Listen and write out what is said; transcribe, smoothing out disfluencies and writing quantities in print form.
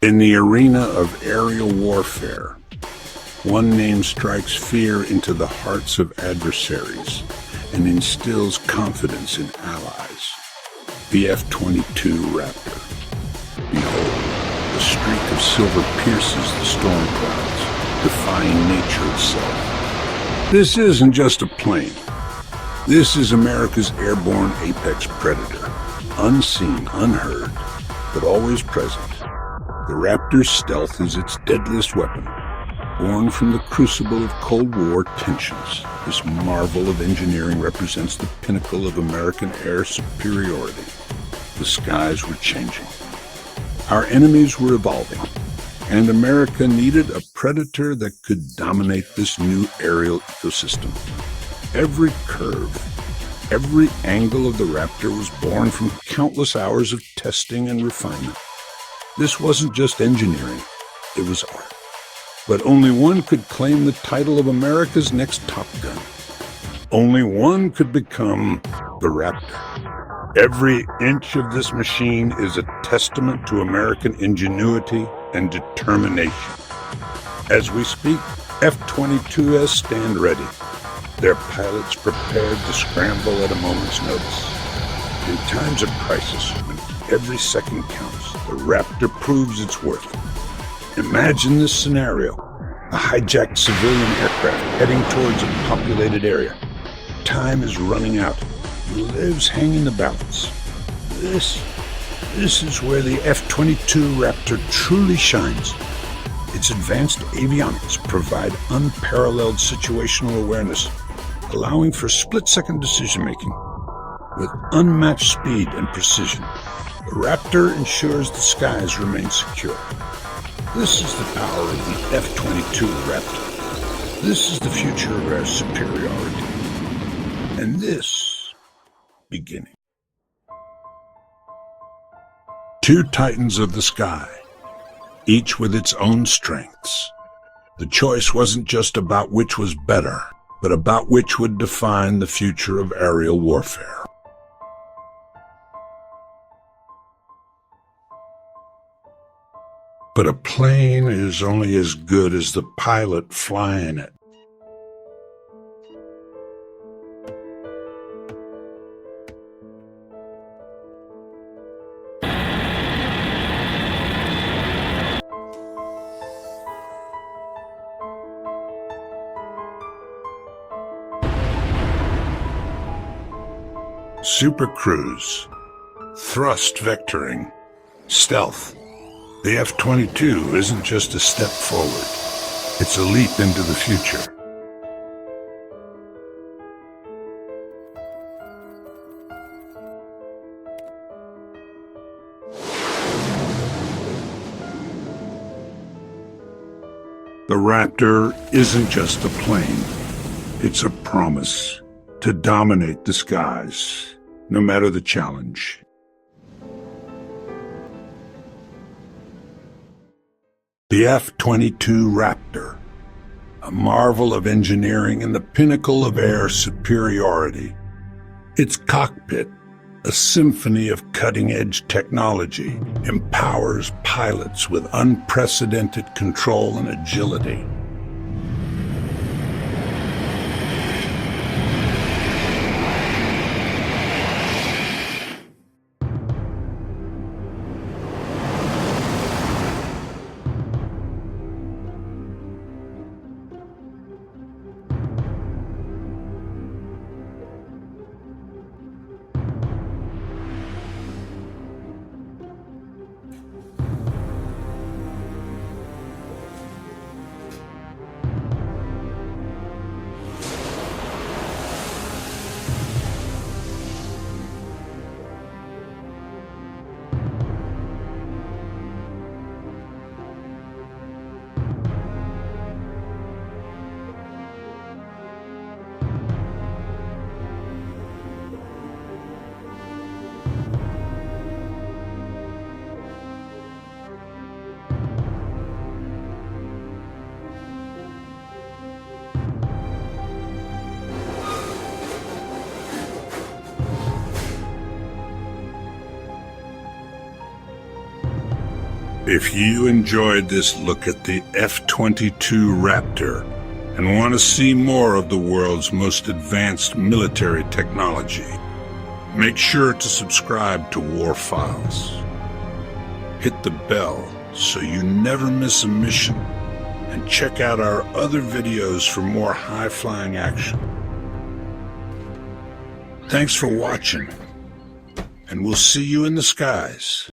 In the arena of aerial warfare, one name strikes fear into the hearts of adversaries and instills confidence in allies. The F-22 Raptor. Behold, the streak of silver pierces the storm clouds, defying nature itself. This isn't just a plane. This is America's airborne apex predator, unseen, unheard, but always present. The Raptor's stealth is its deadliest weapon. Born from the crucible of Cold War tensions, this marvel of engineering represents the pinnacle of American air superiority. The skies were changing. Our enemies were evolving, and America needed a predator that could dominate this new aerial ecosystem. Every curve, every angle of the Raptor was born from countless hours of testing and refinement. This wasn't just engineering, it was art. But only one could claim the title of America's next Top Gun. Only one could become the Raptor. Every inch of this machine is a testament to American ingenuity and determination. As we speak, F-22s stand ready, their pilots prepared to scramble at a moment's notice. In times of crisis, when every second counts, the Raptor proves its worth. Imagine this scenario: a hijacked civilian aircraft heading towards a populated area. Time is running out. Lives hang in the balance. This is where the F-22 Raptor truly shines. Its advanced avionics provide unparalleled situational awareness, allowing for split-second decision-making. With unmatched speed and precision, the Raptor ensures the skies remain secure. This is the power of the F-22 Raptor. This is the future of our superiority. And this, beginning. Two titans of the sky, each with its own strengths. The choice wasn't just about which was better, but about which would define the future of aerial warfare. But a plane is only as good as the pilot flying it. Supercruise, thrust vectoring, stealth. The F-22 isn't just a step forward, it's a leap into the future. The Raptor isn't just a plane, it's a promise to dominate the skies, no matter the challenge. The F-22 Raptor, a marvel of engineering and the pinnacle of air superiority. Its cockpit, a symphony of cutting-edge technology, empowers pilots with unprecedented control and agility. If you enjoyed this look at the F-22 Raptor and want to see more of the world's most advanced military technology, make sure to subscribe to War Files. Hit the bell so you never miss a mission, and check out our other videos for more high-flying action. Thanks for watching, and we'll see you in the skies.